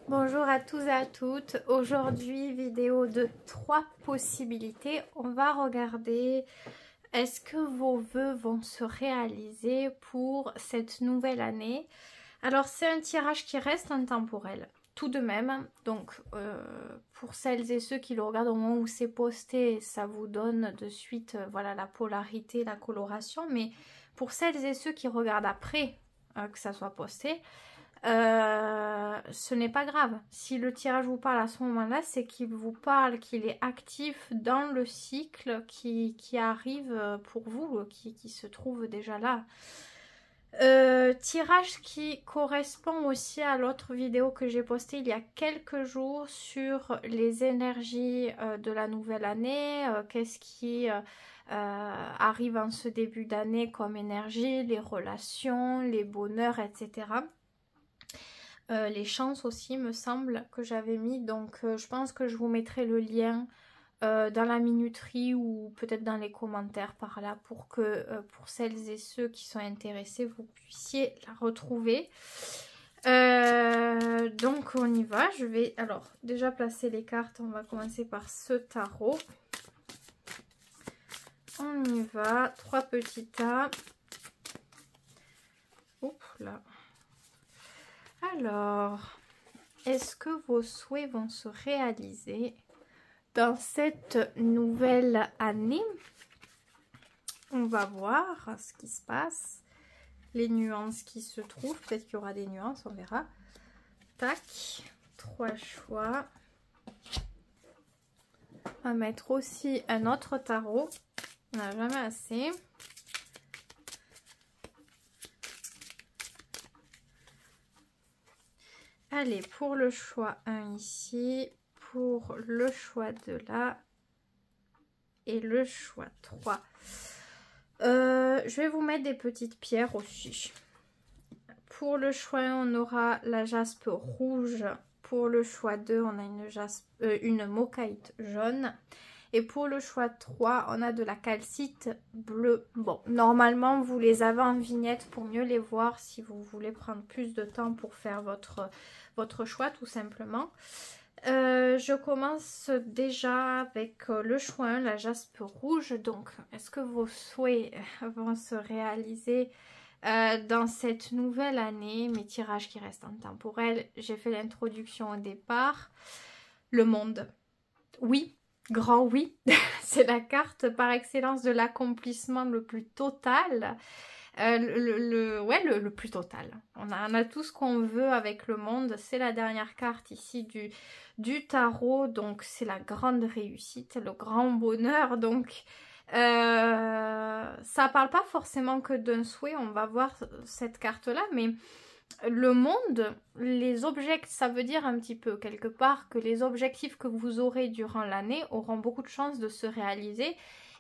Bonjour à tous et à toutes. Aujourd'hui, vidéo de 3 possibilités. On va regarder est-ce que vos vœux vont se réaliser pour cette nouvelle année. Alors, c'est un tirage qui reste intemporel, tout de même. Donc, pour celles et ceux qui le regardent au moment où c'est posté, ça vous donne de suite voilà, la polarité, la coloration. Mais pour celles et ceux qui regardent après que ça soit posté, ce n'est pas grave. Si le tirage vous parle à ce moment-là, c'est qu'il vous parle, qu'il est actif dans le cycle qui arrive pour vous, qui se trouve déjà là. Tirage qui correspond aussi à l'autre vidéo que j'ai postée il y a quelques jours sur les énergies de la nouvelle année, qu'est-ce qui arrive en ce début d'année comme énergie, les relations, les bonheurs, etc. Les chances aussi me semble que j'avais mis, donc je pense que je vous mettrai le lien dans la minuterie ou peut-être dans les commentaires par là pour que pour celles et ceux qui sont intéressés vous puissiez la retrouver. Donc on y va, je vais alors déjà placer les cartes. On va commencer par ce tarot. On y va, 3 petits tas. Oups là. Alors, est-ce que vos souhaits vont se réaliser dans cette nouvelle année? On va voir ce qui se passe, les nuances qui se trouvent. Peut-être qu'il y aura des nuances, on verra. Tac, 3 choix. On va mettre aussi un autre tarot. On n'a jamais assez. Allez, pour le choix 1 ici, pour le choix 2 là, et le choix 3. Je vais vous mettre des petites pierres aussi. Pour le choix 1, on aura la jaspe rouge. Pour le choix 2, on a une mocaïte jaune. Et pour le choix 3, on a de la calcite bleue. Bon, normalement, vous les avez en vignette pour mieux les voir si vous voulez prendre plus de temps pour faire votre choix, tout simplement. Je commence déjà avec le choix 1, la jaspe rouge. Donc, est-ce que vos souhaits vont se réaliser dans cette nouvelle année? Mes tirages qui restent intemporels. J'ai fait l'introduction au départ. Le monde. Oui. Grand oui, c'est la carte par excellence de l'accomplissement le plus total. Le plus total. On a tout ce qu'on veut avec le monde. C'est la dernière carte ici du tarot. Donc c'est la grande réussite, le grand bonheur. Donc ça parle pas forcément que d'un souhait. On va voir cette carte-là, mais le monde, les objectifs, ça veut dire un petit peu quelque part que les objectifs que vous aurez durant l'année auront beaucoup de chances de se réaliser,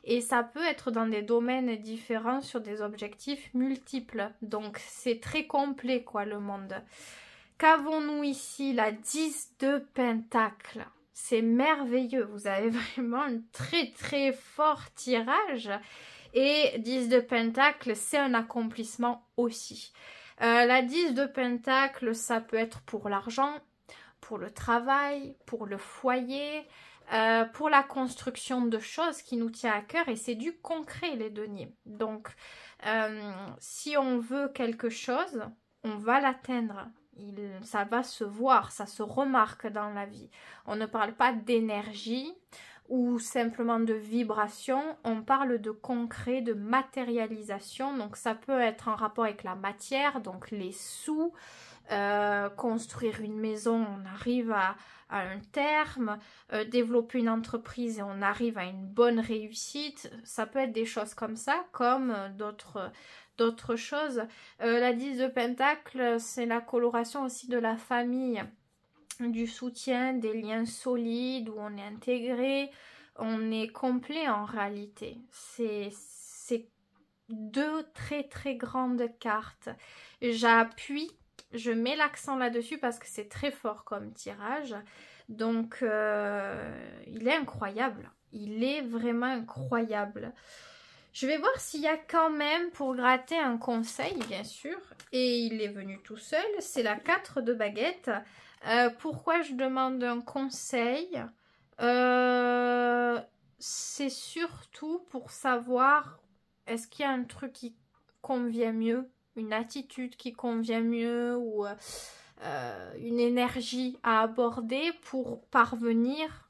et ça peut être dans des domaines différents sur des objectifs multiples. Donc c'est très complet quoi le monde. Qu'avons-nous ici? La 10 de Pentacles. C'est merveilleux, vous avez vraiment un très très fort tirage, et 10 de Pentacles c'est un accomplissement aussi. La 10 de Pentacle, ça peut être pour l'argent, pour le travail, pour le foyer, pour la construction de choses qui nous tient à cœur, et c'est du concret les deniers. Donc, si on veut quelque chose, on va l'atteindre. Ça va se voir, ça se remarque dans la vie. On ne parle pas d'énergie ou simplement de vibration, on parle de concret, de matérialisation. Donc ça peut être en rapport avec la matière, donc les sous, construire une maison, on arrive à un terme, développer une entreprise et on arrive à une bonne réussite. Ça peut être des choses comme ça, comme d'autres choses. La 10 de Pentacle, c'est la coloration aussi de la famille, du soutien, des liens solides où on est intégré, on est complet en réalité. C'est 2 très très grandes cartes. J'appuie, je mets l'accent là-dessus parce que c'est très fort comme tirage. Donc il est incroyable, il est vraiment incroyable. Je vais voir s'il y a quand même, pour gratter, un conseil, bien sûr. Et il est venu tout seul. C'est la 4 de baguette. Pourquoi je demande un conseil? C'est surtout pour savoir est-ce qu'il y a un truc qui convient mieux, une attitude qui convient mieux ou une énergie à aborder pour parvenir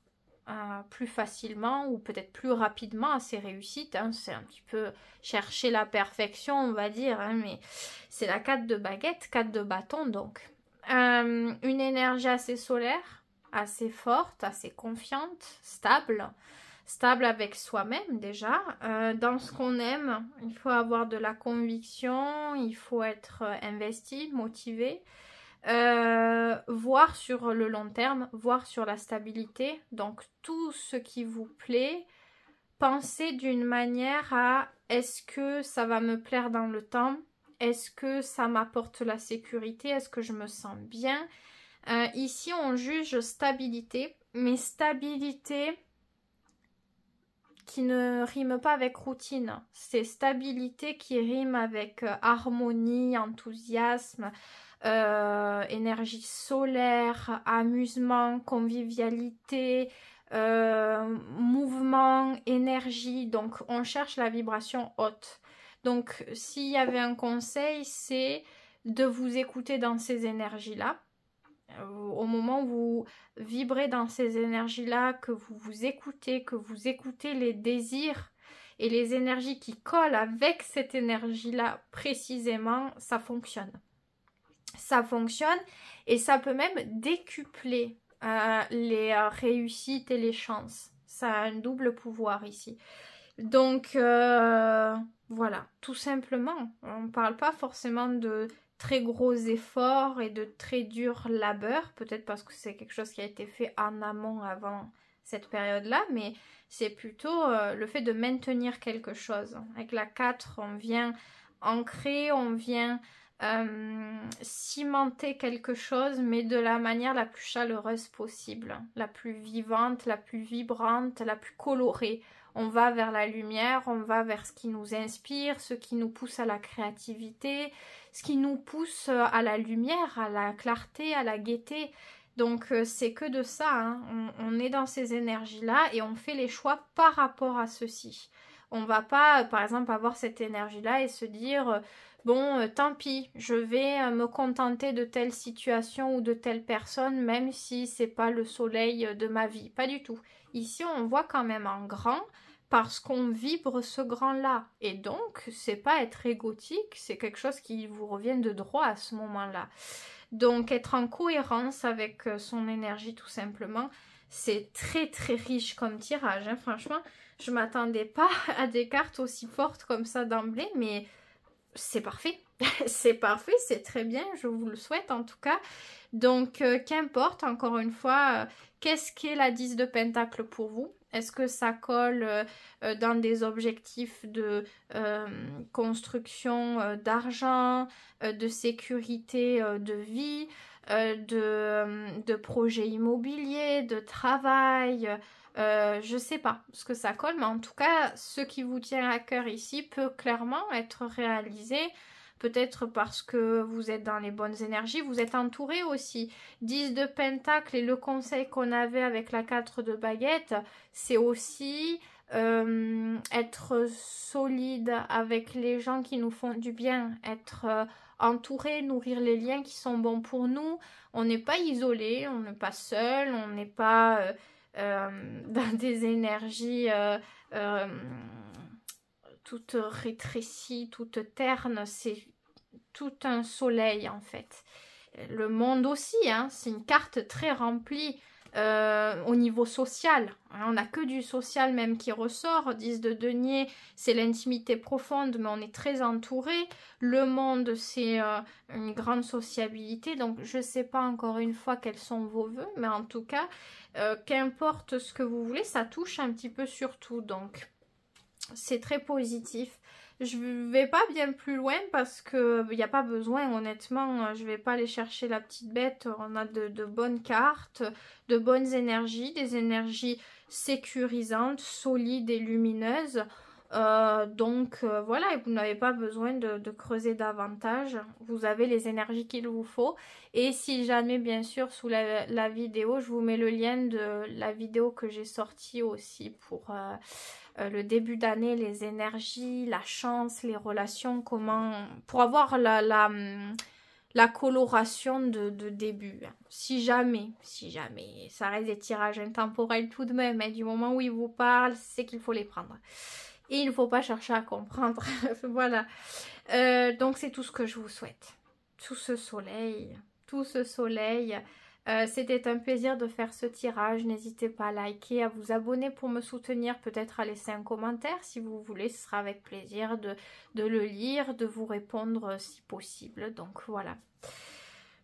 plus facilement ou peut-être plus rapidement à ces réussites. Hein. C'est un petit peu chercher la perfection, on va dire, hein, mais c'est la 4 de baguette, 4 de bâton donc. Une énergie assez solaire, assez forte, assez confiante, stable avec soi-même déjà. Dans ce qu'on aime, il faut avoir de la conviction, il faut être investi, motivé. Voir sur le long terme, voir sur la stabilité, donc tout ce qui vous plaît, pensez d'une manière à est-ce que ça va me plaire dans le temps, est-ce que ça m'apporte la sécurité, est-ce que je me sens bien. Ici on juge stabilité, mais stabilité qui ne rime pas avec routine, c'est stabilité qui rime avec harmonie, enthousiasme, énergie solaire, amusement, convivialité, mouvement, énergie. Donc on cherche la vibration haute. Donc s'il y avait un conseil, c'est de vous écouter dans ces énergies-là. Au moment où vous vibrez dans ces énergies-là, que vous vous écoutez, que vous écoutez les désirs et les énergies qui collent avec cette énergie-là précisément, ça fonctionne. Ça fonctionne et ça peut même décupler les réussites et les chances. Ça a un double pouvoir ici. Donc voilà, tout simplement. On ne parle pas forcément de très gros efforts et de très dur labeur, peut-être parce que c'est quelque chose qui a été fait en amont avant cette période-là, mais c'est plutôt le fait de maintenir quelque chose. Avec la 4, on vient ancrer, on vient cimenter quelque chose, mais de la manière la plus chaleureuse possible, la plus vivante, la plus vibrante, la plus colorée. On va vers la lumière, on va vers ce qui nous inspire, ce qui nous pousse à la créativité, ce qui nous pousse à la lumière, à la clarté, à la gaieté. Donc c'est que de ça, hein. On est dans ces énergies-là et on fait les choix par rapport à ceci. On va pas, par exemple, avoir cette énergie-là et se dire bon, tant pis, je vais me contenter de telle situation ou de telle personne, même si c'est pas le soleil de ma vie. Pas du tout. Ici, on voit quand même en grand parce qu'on vibre ce grand-là. Et donc, c'est pas être égotique, c'est quelque chose qui vous revient de droit à ce moment-là. Donc, être en cohérence avec son énergie, tout simplement, c'est très très riche comme tirage. Hein. Franchement, je m'attendais pas à des cartes aussi fortes comme ça d'emblée, mais c'est parfait. C'est parfait, c'est très bien, je vous le souhaite en tout cas. Donc, qu'importe, encore une fois, qu'est-ce qu'est la 10 de Pentacle pour vous? Est-ce que ça colle dans des objectifs de construction d'argent, de sécurité de vie, de projets immobiliers, de travail je sais pas ce que ça colle, mais en tout cas, ce qui vous tient à cœur ici peut clairement être réalisé. Peut-être parce que vous êtes dans les bonnes énergies, vous êtes entouré aussi. 10 de Pentacle et le conseil qu'on avait avec la 4 de baguette, c'est aussi être solide avec les gens qui nous font du bien, être entouré, nourrir les liens qui sont bons pour nous. On n'est pas isolé, on n'est pas seul, on n'est pas dans des énergies toute rétrécie, toute terne, c'est tout un soleil en fait. Le monde aussi, hein, c'est une carte très remplie au niveau social. On n'a que du social même qui ressort. 10 de denier, c'est l'intimité profonde, mais on est très entouré. Le monde, c'est une grande sociabilité. Donc, je ne sais pas encore une fois quels sont vos vœux, mais en tout cas, qu'importe ce que vous voulez, ça touche un petit peu sur tout. Donc, c'est très positif. Je vais pas bien plus loin parce que il n'y a pas besoin, honnêtement, je vais pas aller chercher la petite bête. On a de bonnes cartes, de bonnes énergies, des énergies sécurisantes, solides et lumineuses. Donc voilà, vous n'avez pas besoin de creuser davantage. Vous avez les énergies qu'il vous faut. Et si jamais, bien sûr, sous la vidéo, je vous mets le lien de la vidéo que j'ai sortie aussi pour le début d'année, les énergies, la chance, les relations, comment... Pour avoir la coloration de début. Si jamais, ça reste des tirages intemporels tout de même, mais du moment où il vous parle, c'est qu'il faut les prendre. Et il ne faut pas chercher à comprendre. Voilà. Donc c'est tout ce que je vous souhaite. Tout ce soleil. C'était un plaisir de faire ce tirage. N'hésitez pas à liker, à vous abonner pour me soutenir. Peut-être à laisser un commentaire si vous voulez. Ce sera avec plaisir de le lire, de vous répondre si possible. Donc voilà.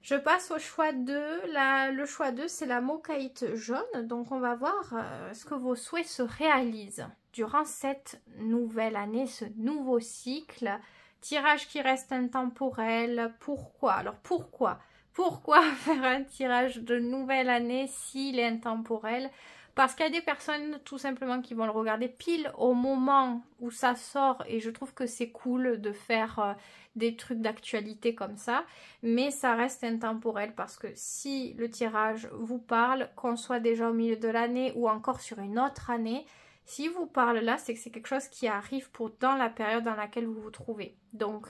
Je passe au choix 2. Le choix 2, c'est la mocaïte jaune. Donc on va voir ce que vos souhaits se réalisent durant cette nouvelle année, ce nouveau cycle. Tirage qui reste intemporel. Pourquoi? Alors pourquoi faire un tirage de nouvelle année s'il est intemporel? Parce qu'il y a des personnes tout simplement qui vont le regarder pile au moment où ça sort et je trouve que c'est cool de faire des trucs d'actualité comme ça, mais ça reste intemporel parce que si le tirage vous parle, qu'on soit déjà au milieu de l'année ou encore sur une autre année, si vous parle là, c'est que c'est quelque chose qui arrive pour dans la période dans laquelle vous vous trouvez. Donc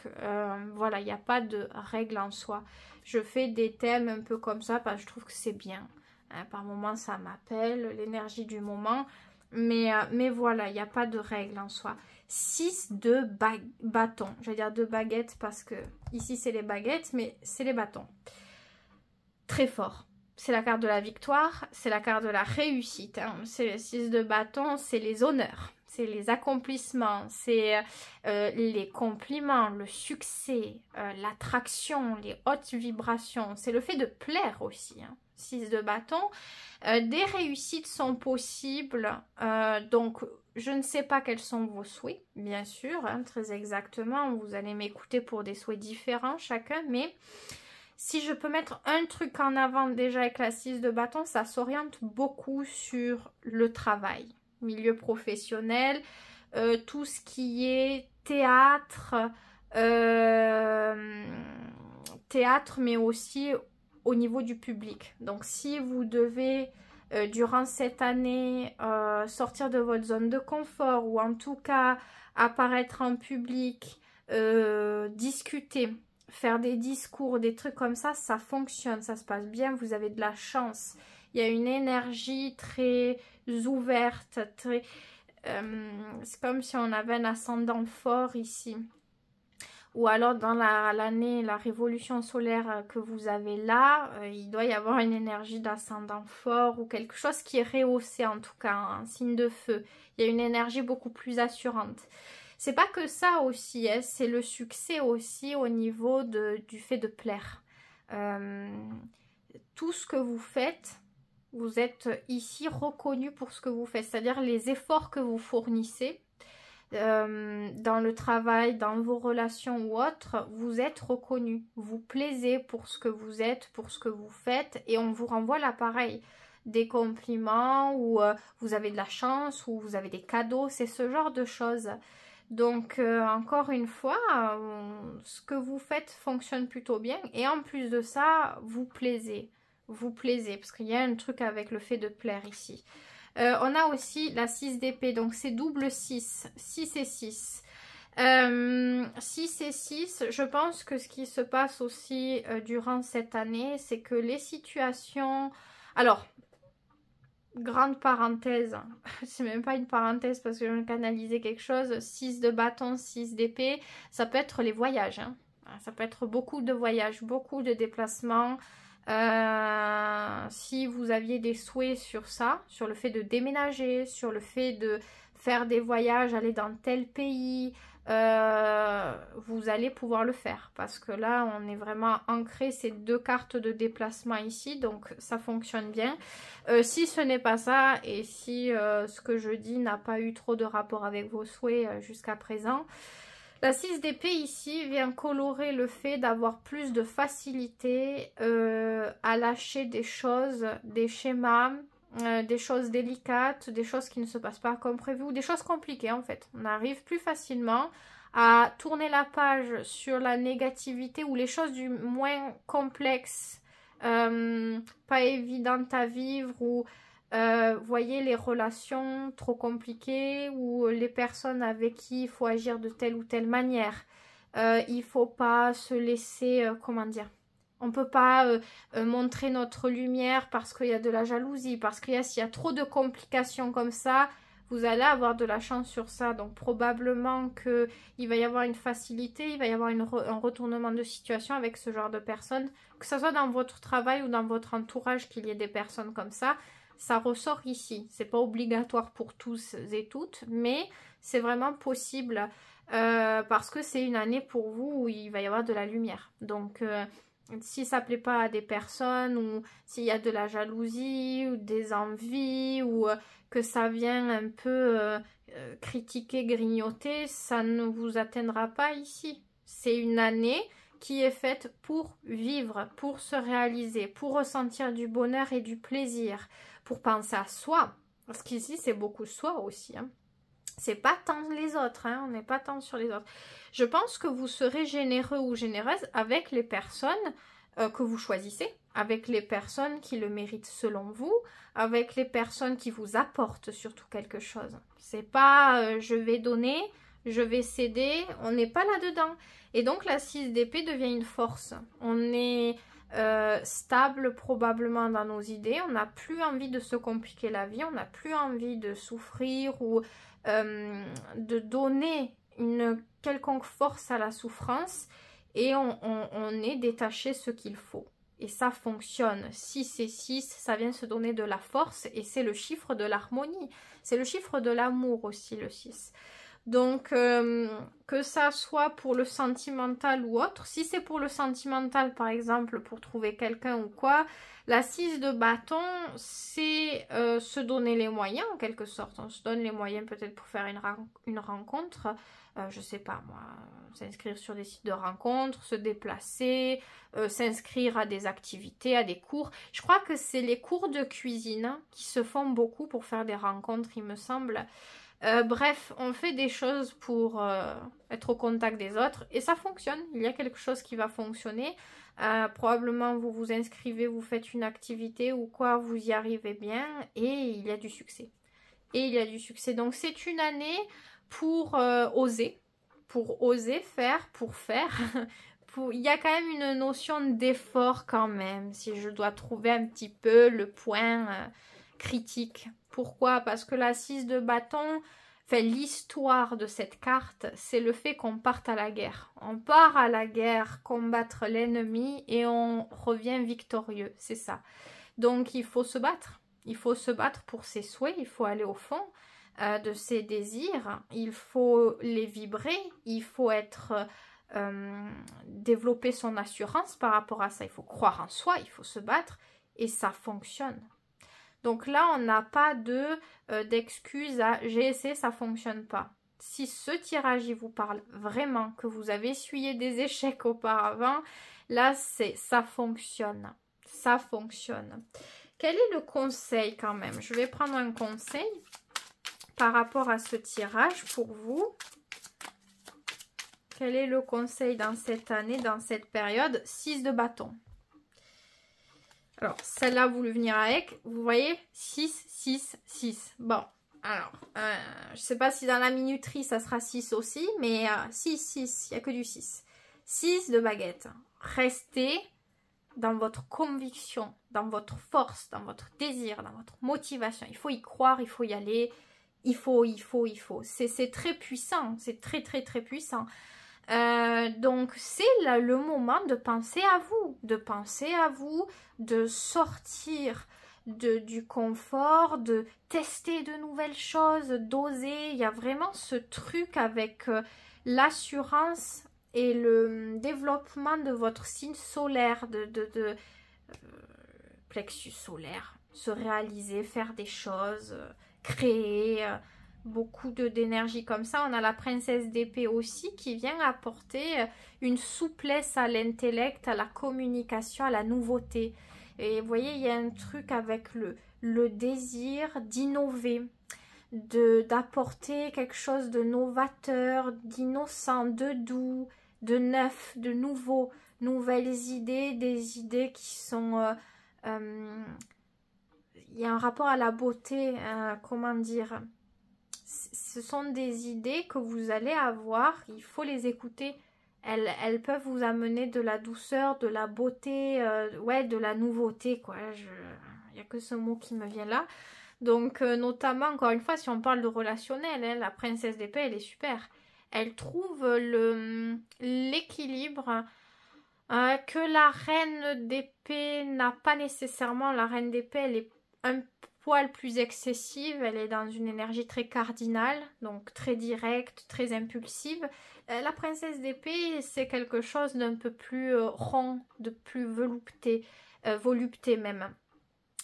voilà, il n'y a pas de règle en soi. Je fais des thèmes un peu comme ça parce que je trouve que c'est bien. Par moments, ça m'appelle, l'énergie du moment. Mais voilà, il n'y a pas de règle en soi. 6 de bâtons. Je vais dire de baguettes parce que ici, c'est les baguettes, mais c'est les bâtons. Très fort. C'est la carte de la victoire, c'est la carte de la réussite. Hein. C'est le 6 de bâton, c'est les honneurs, c'est les accomplissements, c'est les compliments, le succès, l'attraction, les hautes vibrations. C'est le fait de plaire aussi. Hein. 6 de bâton. Des réussites sont possibles. Donc, je ne sais pas quels sont vos souhaits, bien sûr, hein, très exactement. Vous allez m'écouter pour des souhaits différents chacun, mais... Si je peux mettre un truc en avant déjà avec la 6 de bâton, ça s'oriente beaucoup sur le travail, milieu professionnel, tout ce qui est théâtre, mais aussi au niveau du public. Donc si vous devez, durant cette année, sortir de votre zone de confort ou en tout cas apparaître en public, discuter, faire des discours, des trucs comme ça fonctionne, ça se passe bien, vous avez de la chance. Il y a une énergie très ouverte, très... c'est comme si on avait un ascendant fort ici. Ou alors dans l'année, la révolution solaire que vous avez là, il doit y avoir une énergie d'ascendant fort ou quelque chose qui est rehaussé en tout cas, un signe de feu. Il y a une énergie beaucoup plus assurante. C'est pas que ça aussi, hein, c'est le succès aussi au niveau du fait de plaire. Tout ce que vous faites, vous êtes ici reconnu pour ce que vous faites, c'est-à-dire les efforts que vous fournissez dans le travail, dans vos relations ou autres, vous êtes reconnu. Vous plaisez pour ce que vous êtes, pour ce que vous faites et on vous renvoie l'appareil. Des compliments ou vous avez de la chance ou vous avez des cadeaux, c'est ce genre de choses. Donc, encore une fois, ce que vous faites fonctionne plutôt bien. Et en plus de ça, vous plaisez. Vous plaisez. Parce qu'il y a un truc avec le fait de plaire ici. On a aussi la 6 d'épée. Donc, c'est double 6. 6 et 6. 6 et 6. Je pense que ce qui se passe aussi durant cette année, c'est que les situations... Alors... Grande parenthèse, c'est même pas une parenthèse parce que je viens de canaliser quelque chose, 6 de bâton, 6 d'épée, ça peut être les voyages, hein. Ça peut être beaucoup de voyages, beaucoup de déplacements. Si vous aviez des souhaits sur ça, sur le fait de déménager, sur le fait de faire des voyages, aller dans tel pays, vous allez pouvoir le faire parce que là on est vraiment ancré ces deux cartes de déplacement ici, donc ça fonctionne bien. Si ce n'est pas ça et si ce que je dis n'a pas eu trop de rapport avec vos souhaits jusqu'à présent, la 6 d'épée ici vient colorer le fait d'avoir plus de facilité à lâcher des choses, des schémas, des choses délicates, des choses qui ne se passent pas comme prévu, ou des choses compliquées en fait. On arrive plus facilement à tourner la page sur la négativité ou les choses du moins complexes, pas évidentes à vivre, ou voyez les relations trop compliquées, ou les personnes avec qui il faut agir de telle ou telle manière. Il faut pas se laisser, comment dire, on peut pas montrer notre lumière parce qu'il y a de la jalousie, parce qu'il s'il y a trop de complications comme ça, vous allez avoir de la chance sur ça. Donc probablement qu'il va y avoir une facilité, il va y avoir un retournement de situation avec ce genre de personnes, que ce soit dans votre travail ou dans votre entourage qu'il y ait des personnes comme ça. Ça ressort ici. C'est pas obligatoire pour tous et toutes, mais c'est vraiment possible parce que c'est une année pour vous où il va y avoir de la lumière. Donc si ça plaît pas à des personnes, ou s'il y a de la jalousie ou des envies, ou que ça vient un peu critiquer, grignoter, ça ne vous atteindra pas ici. C'est une année qui est faite pour vivre, pour se réaliser, pour ressentir du bonheur et du plaisir, pour penser à soi. Parce qu'ici, c'est beaucoup soi aussi. Hein. C'est pas tant les autres, hein. On n'est pas tant sur les autres. Je pense que vous serez généreux ou généreuse avec les personnes que vous choisissez, avec les personnes qui le méritent selon vous, avec les personnes qui vous apportent surtout quelque chose. C'est pas je vais donner, je vais céder, on n'est pas là-dedans. Et donc la 6 d'épée devient une force. On est stable probablement dans nos idées, on n'a plus envie de se compliquer la vie, on n'a plus envie de souffrir ou de donner une quelconque force à la souffrance, et on est détaché ce qu'il faut. Et ça fonctionne. 6 et 6, ça vient se donner de la force, et c'est le chiffre de l'harmonie. C'est le chiffre de l'amour aussi, le 6. Donc, que ça soit pour le sentimental ou autre, si c'est pour le sentimental, par exemple, pour trouver quelqu'un ou quoi, la 6 de bâton, c'est se donner les moyens, en quelque sorte. On se donne les moyens peut-être pour faire une rencontre, je sais pas moi, s'inscrire sur des sites de rencontres, se déplacer, s'inscrire à des activités, à des cours. Je crois que c'est les cours de cuisine qui se font beaucoup pour faire des rencontres, il me semble. Bref, on fait des choses pour être au contact des autres et ça fonctionne. Il y a quelque chose qui va fonctionner. Probablement vous vous inscrivez, vous faites une activité ou quoi, vous y arrivez bien et il y a du succès. Et il y a du succès. Donc c'est une année pour oser faire, pour faire. Il y a quand même une notion d'effort quand même, si je dois trouver un petit peu le point critique. Pourquoi? Parce que la 6 de bâton, enfin, l'histoire de cette carte, c'est le fait qu'on parte à la guerre. On part à la guerre combattre l'ennemi et on revient victorieux, c'est ça. Donc il faut se battre. Il faut se battre pour ses souhaits, il faut aller au fond de ses désirs, il faut les vibrer, il faut être... développer son assurance par rapport à ça. Il faut croire en soi, il faut se battre et ça fonctionne. Donc là, on n'a pas d'excuses à j'ai essayé, ça ne fonctionne pas. Si ce tirage il vous parle vraiment, que vous avez essuyé des échecs auparavant, là, ça fonctionne. Ça fonctionne. Quel est le conseil quand même? Je vais prendre un conseil par rapport à ce tirage pour vous. Quel est le conseil dans cette année, dans cette période? 6 de bâton. Alors, celle-là, vous le venir avec. Vous voyez 6, 6, 6. Bon, alors, je ne sais pas si dans la minuterie, ça sera 6 aussi, mais 6, 6, il n'y a que du 6. 6 de baguette. Restez dans votre conviction, dans votre force, dans votre désir, dans votre motivation. Il faut y croire, il faut y aller. Il faut. C'est très puissant, c'est très, très, très puissant. Donc c'est le moment de penser à vous, de sortir du confort, de tester de nouvelles choses, d'oser. Il y a vraiment ce truc avec l'assurance et le développement de votre signe solaire, de plexus solaire, se réaliser, faire des choses, créer... beaucoup d'énergie comme ça. On a la princesse d'épée aussi qui vient apporter une souplesse à l'intellect, à la communication, à la nouveauté. Et vous voyez, il y a un truc avec le désir d'innover, d'apporter quelque chose de novateur, d'innocent, de doux, de neuf, de nouveau, nouvelles idées, des idées qui sont... il y a un rapport à la beauté, comment dire, ce sont des idées que vous allez avoir, il faut les écouter. Elles peuvent vous amener de la douceur, de la beauté, ouais, de la nouveauté, quoi. Il n'y a que ce mot qui me vient là. Donc, notamment, encore une fois, si on parle de relationnel, hein, la princesse d'épée, elle est super. Elle trouve l'équilibre que la reine d'épée n'a pas nécessairement. La reine d'épée, elle est un poil plus excessive, elle est dans une énergie très cardinale, donc très directe, très impulsive. La princesse d'épée, c'est quelque chose d'un peu plus rond, de plus volupté même.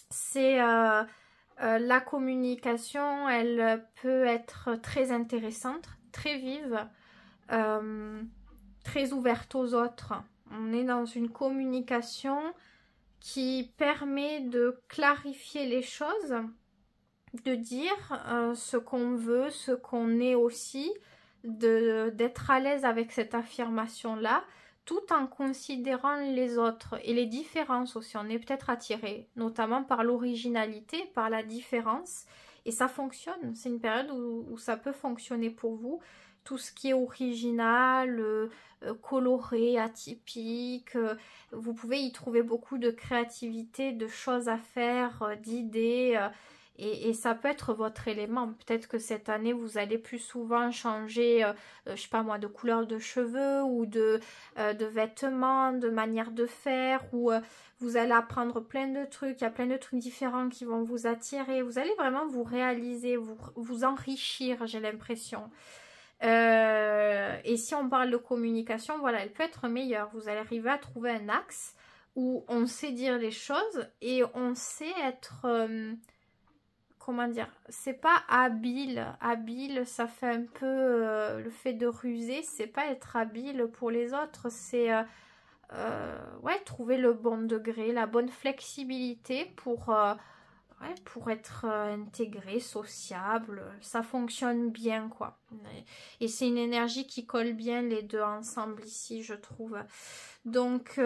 C'est la communication, elle peut être très intéressante, très vive, très ouverte aux autres. On est dans une communication qui permet de clarifier les choses, de dire ce qu'on veut, ce qu'on est aussi, d'être à l'aise avec cette affirmation-là, tout en considérant les autres et les différences aussi. On est peut-être attiré, notamment par l'originalité, par la différence, et ça fonctionne. C'est une période où ça peut fonctionner pour vous. Tout ce qui est original, coloré, atypique, vous pouvez y trouver beaucoup de créativité, de choses à faire, d'idées, et ça peut être votre élément. Peut-être que cette année, vous allez plus souvent changer, je sais pas moi, de couleur de cheveux ou de vêtements, de manière de faire, ou vous allez apprendre plein de trucs. Il y a plein de trucs différents qui vont vous attirer. Vous allez vraiment vous réaliser, vous enrichir, j'ai l'impression. Et si on parle de communication, voilà, elle peut être meilleure. Vous allez arriver à trouver un axe où on sait dire les choses et on sait être... comment dire, c'est pas habile. Habile, ça fait un peu le fait de ruser, c'est pas être habile pour les autres, c'est ouais, trouver le bon degré, la bonne flexibilité pour être intégré, sociable, ça fonctionne bien, quoi. Et c'est une énergie qui colle bien les deux ensemble ici, je trouve. Donc,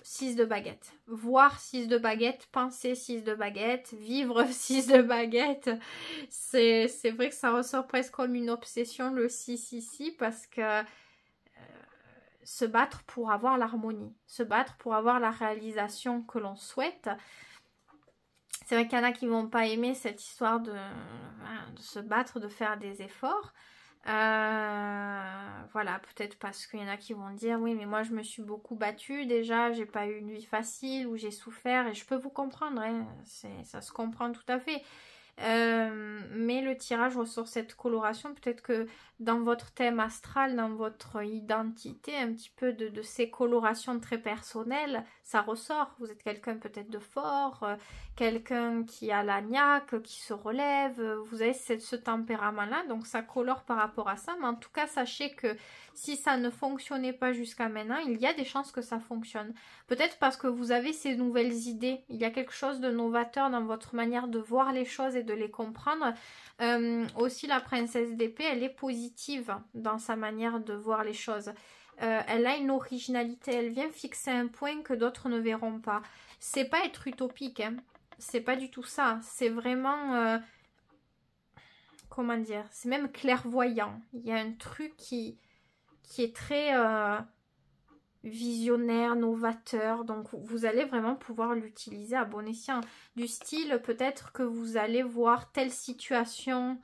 6 de baguette. Voir 6 de baguette, penser 6 de baguette, vivre 6 de baguette. C'est vrai que ça ressort presque comme une obsession, le 6 ici, parce que se battre pour avoir l'harmonie, se battre pour avoir la réalisation que l'on souhaite. C'est vrai qu'il y en a qui vont pas aimer cette histoire de se battre, de faire des efforts. Voilà, peut-être parce qu'il y en a qui vont dire oui, mais moi je me suis beaucoup battue déjà, j'ai pas eu une vie facile ou j'ai souffert, et je peux vous comprendre, hein, ça se comprend tout à fait. Mais le tirage ressort cette coloration, peut-être que dans votre thème astral, dans votre identité, un petit peu de ces colorations très personnelles, ça ressort. Vous êtes quelqu'un peut-être de fort, quelqu'un qui a la niaque, qui se relève, vous avez ce tempérament-là, donc ça colore par rapport à ça, mais en tout cas, sachez que si ça ne fonctionnait pas jusqu'à maintenant, il y a des chances que ça fonctionne. Peut-être parce que vous avez ces nouvelles idées, il y a quelque chose de novateur dans votre manière de voir les choses et de les comprendre. Aussi, la princesse d'épée, elle est positive dans sa manière de voir les choses. Elle a une originalité, elle vient fixer un point que d'autres ne verront pas. C'est pas être utopique, hein. C'est pas du tout ça. C'est vraiment... comment dire? C'est même clairvoyant. Il y a un truc qui est très visionnaire, novateur. Donc, vous allez vraiment pouvoir l'utiliser à bon escient. Du style, peut-être que vous allez voir telle situation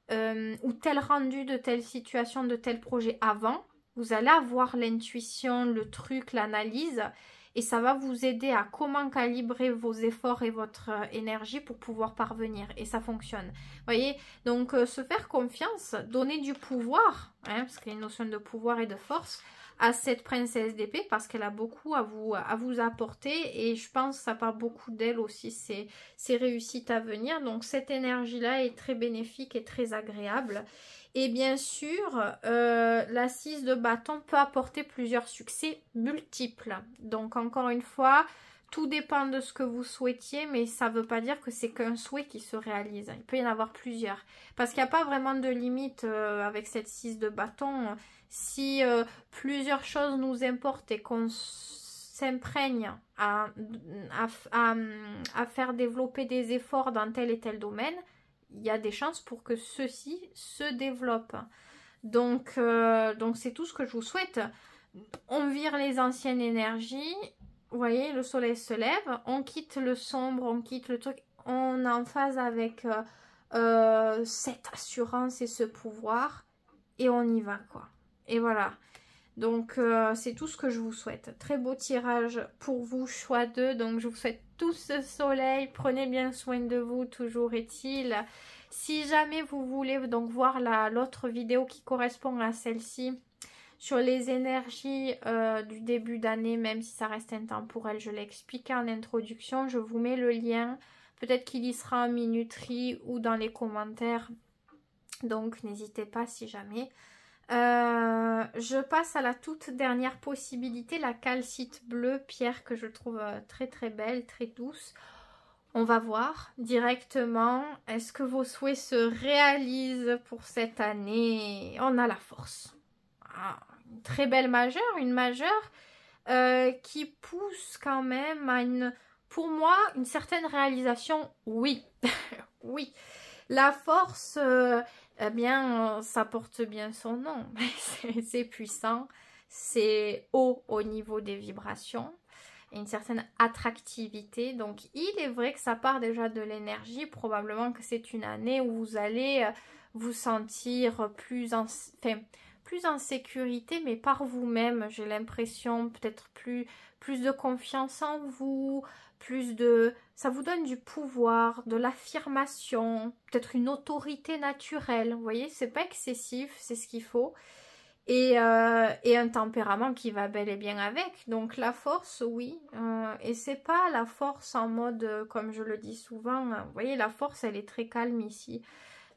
ou tel rendu de telle situation, de tel projet avant. Vous allez avoir l'intuition, le truc, l'analyse. Et ça va vous aider à comment calibrer vos efforts et votre énergie pour pouvoir parvenir. Et ça fonctionne. Vous voyez? Donc, se faire confiance, donner du pouvoir, hein, parce qu'il y a une notion de pouvoir et de force, à cette princesse d'épée, parce qu'elle a beaucoup à vous apporter. Et je pense que ça part beaucoup d'elle aussi, ses réussites à venir. Donc, cette énergie-là est très bénéfique et très agréable. Et bien sûr, la 6 de bâton peut apporter plusieurs succès multiples. Donc, encore une fois, tout dépend de ce que vous souhaitiez, mais ça ne veut pas dire que c'est qu'un souhait qui se réalise. Il peut y en avoir plusieurs. Parce qu'il n'y a pas vraiment de limite avec cette 6 de bâton. Si plusieurs choses nous importent et qu'on s'imprègne à faire développer des efforts dans tel et tel domaine, il y a des chances pour que ceux-ci se développent. Donc c'est tout ce que je vous souhaite. On vire les anciennes énergies. Vous voyez, le soleil se lève, on quitte le sombre, on quitte le truc, on est en phase avec cette assurance et ce pouvoir, et on y va, quoi. Et voilà. Donc, c'est tout ce que je vous souhaite. Très beau tirage pour vous, choix 2. Donc, je vous souhaite tout ce soleil. Prenez bien soin de vous, toujours est-il. Si jamais vous voulez donc voir l'autre vidéo qui correspond à celle-ci, sur les énergies du début d'année, même si ça reste intemporel, je l'ai expliqué en introduction, je vous mets le lien. Peut-être qu'il y sera en minuterie ou dans les commentaires. Donc n'hésitez pas si jamais. Je passe à la toute dernière possibilité, la calcite bleue, pierre que je trouve très très belle, très douce. On va voir directement, est-ce que vos souhaits se réalisent pour cette année? On a la force. Ah, une très belle majeure, une majeure qui pousse quand même à pour moi, une certaine réalisation, oui. Oui. La force, eh bien, ça porte bien son nom. C'est puissant, c'est haut au niveau des vibrations, et une certaine attractivité. Donc, il est vrai que ça part déjà de l'énergie. Probablement que c'est une année où vous allez vous sentir plus en sécurité, mais par vous-même. J'ai l'impression, peut-être plus de confiance en vous, ça vous donne du pouvoir, de l'affirmation, peut-être une autorité naturelle. Vous voyez, c'est pas excessif, c'est ce qu'il faut. Et un tempérament qui va bel et bien avec. Donc la force, oui. Et c'est pas la force en mode, comme je le dis souvent, vous voyez, la force, elle est très calme ici.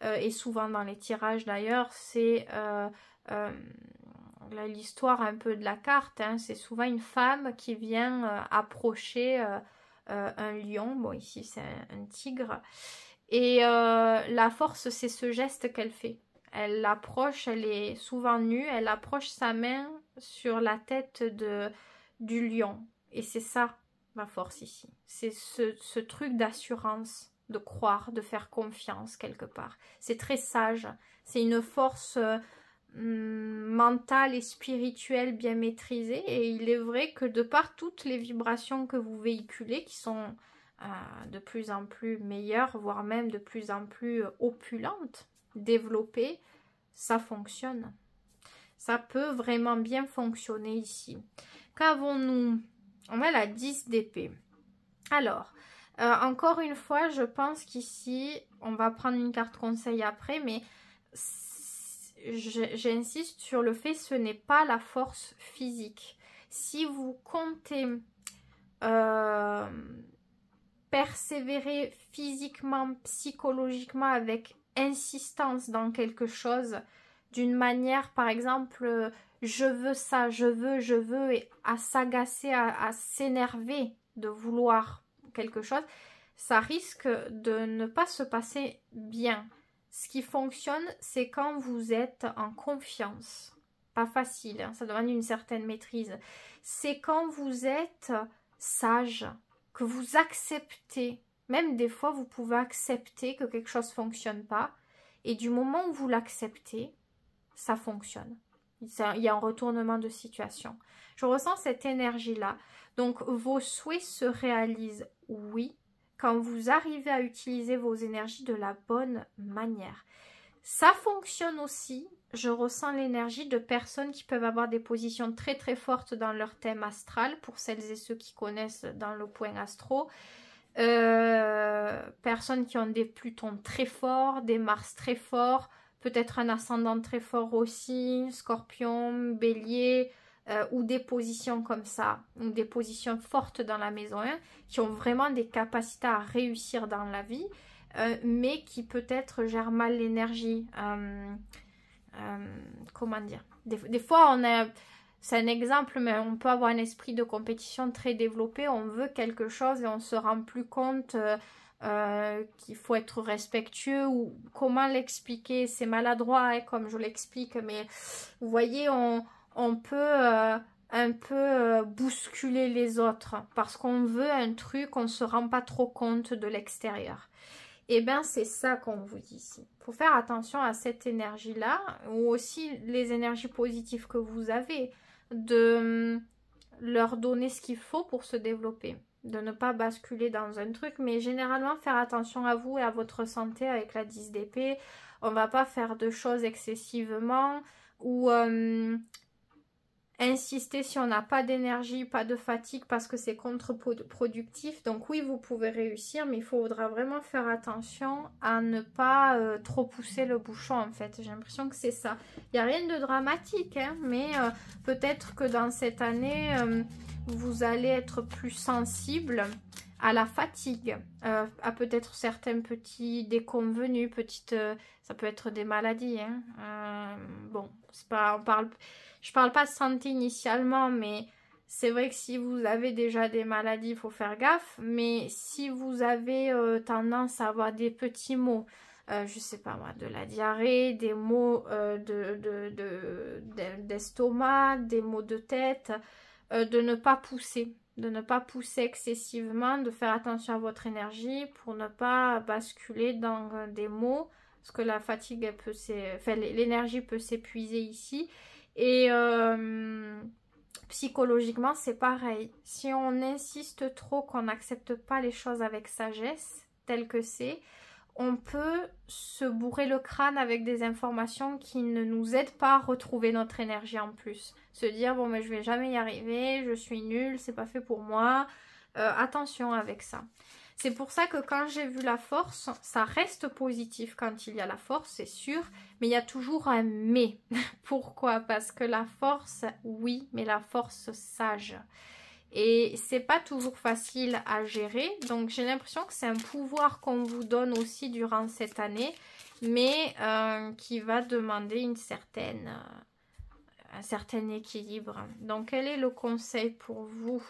Et souvent dans les tirages d'ailleurs, c'est l'histoire un peu de la carte. Hein, c'est souvent une femme qui vient approcher un lion. Bon, ici c'est un tigre. Et la force, c'est ce geste qu'elle fait. Elle l'approche, elle est souvent nue, elle approche sa main sur la tête du lion. Et c'est ça, la force ici. C'est ce truc d'assurance, de croire, de faire confiance quelque part. C'est très sage. C'est une force mentale et spirituelle bien maîtrisée. Et il est vrai que de par toutes les vibrations que vous véhiculez, qui sont de plus en plus meilleures, voire même de plus en plus opulentes, développées, ça fonctionne. Ça peut vraiment bien fonctionner ici. Qu'avons-nous? On a la 10 d'épée. Alors, encore une fois, je pense qu'ici, on va prendre une carte conseil après, mais j'insiste sur le fait que ce n'est pas la force physique. Si vous comptez persévérer physiquement, psychologiquement, avec insistance dans quelque chose, d'une manière, par exemple, je veux ça, je veux, et à s'agacer, à s'énerver de vouloir quelque chose, ça risque de ne pas se passer bien. Ce qui fonctionne, c'est quand vous êtes en confiance. Pas facile, hein, ça demande une certaine maîtrise. C'est quand vous êtes sage, que vous acceptez. Même des fois, vous pouvez accepter que quelque chose ne fonctionne pas. Et du moment où vous l'acceptez, ça fonctionne. Il y a un retournement de situation. Je ressens cette énergie-là. Donc, vos souhaits se réalisent, oui, quand vous arrivez à utiliser vos énergies de la bonne manière. Ça fonctionne aussi. Je ressens l'énergie de personnes qui peuvent avoir des positions très très fortes dans leur thème astral, pour celles et ceux qui connaissent dans le point astro. Personnes qui ont des Plutons très forts, des Mars très forts, peut-être un ascendant très fort aussi, Scorpion, Bélier, ou des positions comme ça, ou des positions fortes dans la maison 1, qui ont vraiment des capacités à réussir dans la vie, mais qui peut-être gèrent mal l'énergie. Comment dire, des fois on a c'est un exemple, mais on peut avoir un esprit de compétition très développé, on veut quelque chose et on se rend plus compte qu'il faut être respectueux, ou comment l'expliquer, c'est maladroit hein, comme je l'explique, mais vous voyez, on peut un peu bousculer les autres parce qu'on veut un truc, on ne se rend pas trop compte de l'extérieur. Et bien c'est ça qu'on vous dit ici. Il faut faire attention à cette énergie-là, ou aussi les énergies positives que vous avez, de leur donner ce qu'il faut pour se développer, de ne pas basculer dans un truc, mais généralement faire attention à vous et à votre santé avec la 10 d'épée. On va pas faire de choses excessivement, ou insister si on n'a pas d'énergie, pas de fatigue, parce que c'est contre-productif. Donc oui, vous pouvez réussir, mais il faudra vraiment faire attention à ne pas trop pousser le bouchon en fait. J'ai l'impression que c'est ça. Il n'y a rien de dramatique, hein, mais peut-être que dans cette année, vous allez être plus sensible à la fatigue, à peut-être certains petits déconvenus, ça peut être des maladies. Hein. Bon, c'est pas, je parle pas de santé initialement, mais c'est vrai que si vous avez déjà des maladies, il faut faire gaffe. Mais si vous avez tendance à avoir des petits maux, je sais pas moi, de la diarrhée, des maux d'estomac, des maux de tête, de ne pas pousser. De ne pas pousser excessivement, de faire attention à votre énergie pour ne pas basculer dans des maux. Parce que la fatigue, l'énergie peut s'épuiser ici. Et psychologiquement, c'est pareil. Si on insiste trop, qu'on n'accepte pas les choses avec sagesse, telles que c'est, on peut se bourrer le crâne avec des informations qui ne nous aident pas à retrouver notre énergie en plus. Se dire, bon, mais je vais jamais y arriver, je suis nulle, c'est pas fait pour moi. Attention avec ça. C'est pour ça que quand j'ai vu la force, ça reste positif quand il y a la force, c'est sûr, mais il y a toujours un mais. Pourquoi? Parce que la force, oui, mais la force sage. Et c'est pas toujours facile à gérer, donc j'ai l'impression que c'est un pouvoir qu'on vous donne aussi durant cette année, mais qui va demander un certain équilibre. Donc quel est le conseil pour vous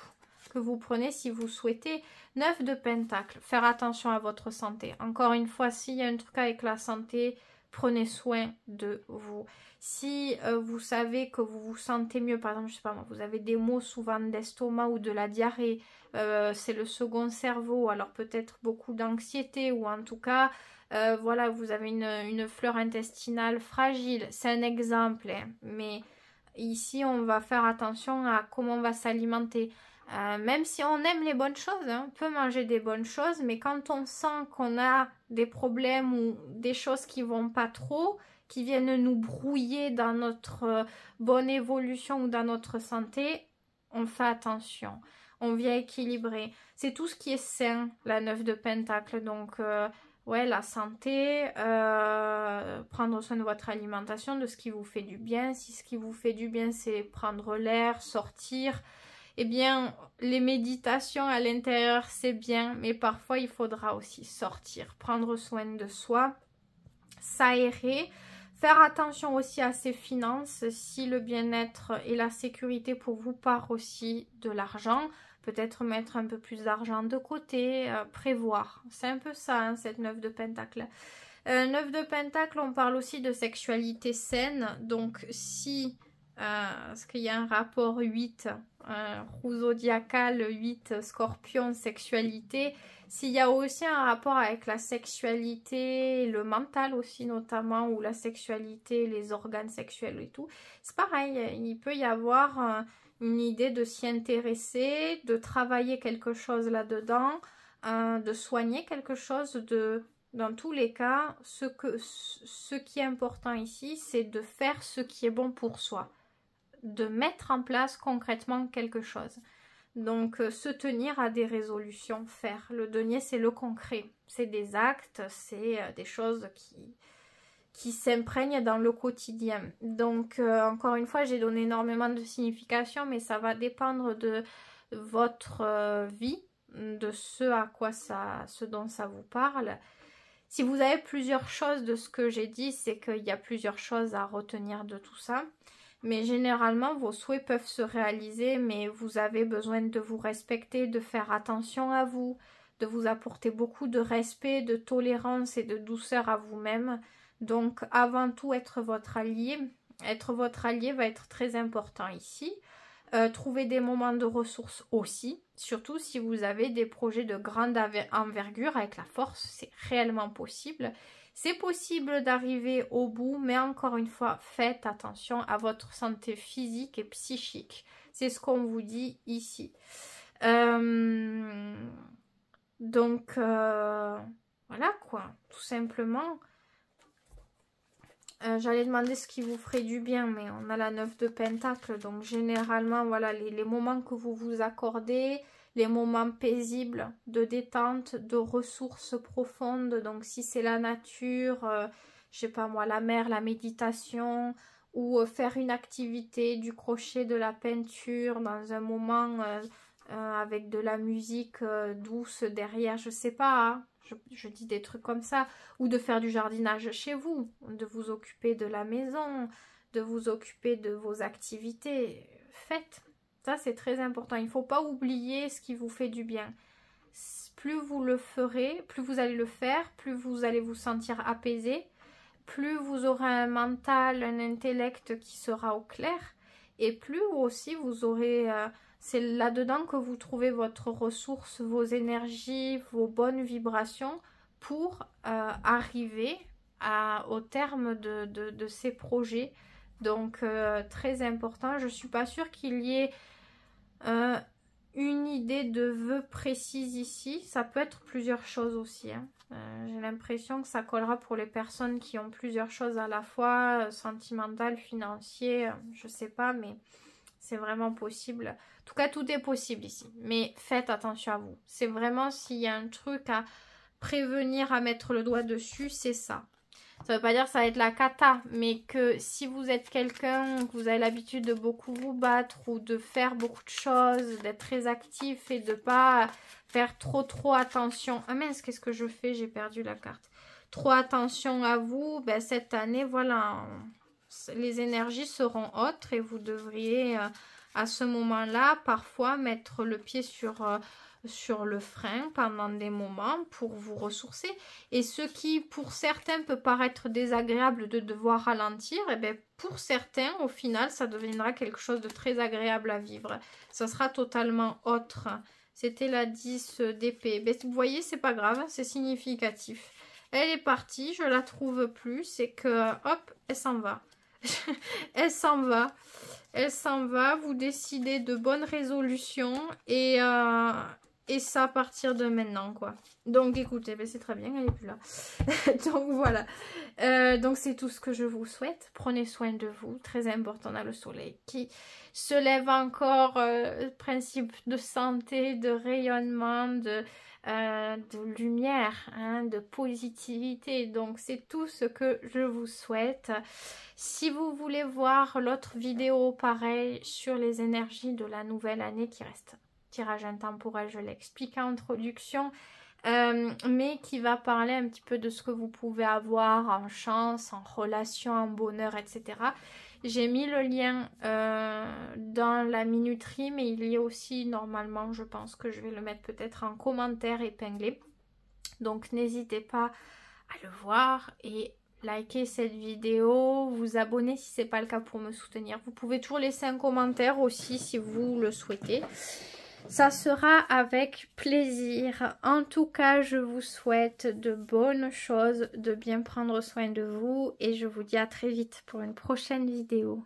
que vous prenez si vous souhaitez? 9 de Pentacle, faire attention à votre santé. Encore une fois, s'il y a un truc avec la santé, prenez soin de vous. Si vous savez que vous vous sentez mieux, par exemple, je sais pas moi, vous avez des maux souvent d'estomac ou de la diarrhée, c'est le second cerveau, alors peut-être beaucoup d'anxiété, ou en tout cas, voilà, vous avez une flore intestinale fragile, c'est un exemple, hein, mais ici, on va faire attention à comment on va s'alimenter. Même si on aime les bonnes choses, hein, on peut manger des bonnes choses, mais quand on sent qu'on a des problèmes ou des choses qui vont pas trop, qui viennent nous brouiller dans notre bonne évolution ou dans notre santé, on fait attention. On vient équilibrer. C'est tout ce qui est sain, la 9 de Pentacle. Donc, ouais, la santé, prendre soin de votre alimentation, de ce qui vous fait du bien. Si ce qui vous fait du bien, c'est prendre l'air, sortir, eh bien, les méditations à l'intérieur, c'est bien, mais parfois, il faudra aussi sortir, prendre soin de soi, s'aérer, faire attention aussi à ses finances, si le bien-être et la sécurité pour vous part aussi de l'argent, peut-être mettre un peu plus d'argent de côté, prévoir. C'est un peu ça, hein, cette 9 de Pentacle. 9 de Pentacle, on parle aussi de sexualité saine, donc si... parce qu'il y a un rapport 8, roue zodiacale 8, scorpion, sexualité. S'il y a aussi un rapport avec la sexualité, le mental aussi notamment, ou la sexualité, les organes sexuels et tout, c'est pareil, il peut y avoir une idée de s'y intéresser, de travailler quelque chose là-dedans, de soigner quelque chose, dans tous les cas, ce qui est important ici, c'est de faire ce qui est bon pour soi, de mettre en place concrètement quelque chose. Donc, se tenir à des résolutions, faire. Le denier, c'est le concret. C'est des actes, c'est des choses qui s'imprègnent dans le quotidien. Donc, encore une fois, j'ai donné énormément de signification, mais ça va dépendre de votre vie, de ce dont ça vous parle. Si vous avez plusieurs choses de ce que j'ai dit, c'est qu'il y a plusieurs choses à retenir de tout ça. Mais généralement, vos souhaits peuvent se réaliser, mais vous avez besoin de vous respecter, de faire attention à vous, de vous apporter beaucoup de respect, de tolérance et de douceur à vous-même. Donc, avant tout, être votre allié. Être votre allié va être très important ici. Trouver des moments de ressources aussi, surtout si vous avez des projets de grande envergure avec la force, c'est réellement possible. C'est possible d'arriver au bout, mais encore une fois, faites attention à votre santé physique et psychique. C'est ce qu'on vous dit ici. Donc, voilà quoi, tout simplement. J'allais demander ce qui vous ferait du bien, mais on a la 9 de Pentacle. Donc, généralement, voilà, les moments que vous vous accordez, les moments paisibles de détente, de ressources profondes. Donc, si c'est la nature, je sais pas moi, la mer, la méditation, ou faire une activité, du crochet, de la peinture, dans un moment avec de la musique douce derrière, je sais pas, hein. Je dis des trucs comme ça, ou de faire du jardinage chez vous, de vous occuper de la maison, de vous occuper de vos activités. Faites, ça c'est très important. Il ne faut pas oublier ce qui vous fait du bien. Plus vous le ferez, plus vous allez le faire, plus vous allez vous sentir apaisé, plus vous aurez un mental, un intellect qui sera au clair, et plus aussi vous aurez... c'est là-dedans que vous trouvez votre ressource, vos énergies, vos bonnes vibrations pour arriver au terme de ces projets. Donc, très important. Je ne suis pas sûre qu'il y ait une idée de vœu précise ici. Ça peut être plusieurs choses aussi, hein. J'ai l'impression que ça collera pour les personnes qui ont plusieurs choses à la fois, sentimentales, financières, je ne sais pas, mais... c'est vraiment possible. En tout cas, tout est possible ici. Mais faites attention à vous. C'est vraiment s'il y a un truc à prévenir, à mettre le doigt dessus, c'est ça. Ça ne veut pas dire que ça va être la cata, mais que si vous êtes quelqu'un, que vous avez l'habitude de beaucoup vous battre ou de faire beaucoup de choses, d'être très actif et de ne pas faire trop attention. Ah mince, qu'est-ce que je fais? J'ai perdu la carte. Trop attention à vous, ben, cette année, voilà... les énergies seront autres et vous devriez à ce moment-là parfois mettre le pied sur le frein pendant des moments pour vous ressourcer. Et ce qui pour certains peut paraître désagréable de devoir ralentir, et bien pour certains au final ça deviendra quelque chose de très agréable à vivre. Ça sera totalement autre. C'était la 10 d'épée. Vous voyez, c'est pas grave, c'est significatif. Elle est partie, je la trouve plus, c'est que hop, elle s'en va. Elle s'en va, vous décidez de bonnes résolutions et ça à partir de maintenant quoi. Donc écoutez, ben c'est très bien, elle est plus là. Donc voilà, donc c'est tout ce que je vous souhaite. Prenez soin de vous, très important dans le soleil qui se lève encore, principe de santé, de rayonnement, de lumière, hein, de positivité. Donc c'est tout ce que je vous souhaite. Si vous voulez voir l'autre vidéo pareil sur les énergies de la nouvelle année qui reste tirage intemporel, je l'explique en introduction, mais qui va parler un petit peu de ce que vous pouvez avoir en chance, en relation, en bonheur, etc. J'ai mis le lien dans la minuterie, mais il y a aussi normalement, je pense que je vais le mettre peut-être en commentaire épinglé. Donc n'hésitez pas à le voir et liker cette vidéo, vous abonner si ce n'est pas le cas pour me soutenir. Vous pouvez toujours laisser un commentaire aussi si vous le souhaitez. Ça sera avec plaisir. En tout cas, je vous souhaite de bonnes choses, de bien prendre soin de vous et je vous dis à très vite pour une prochaine vidéo.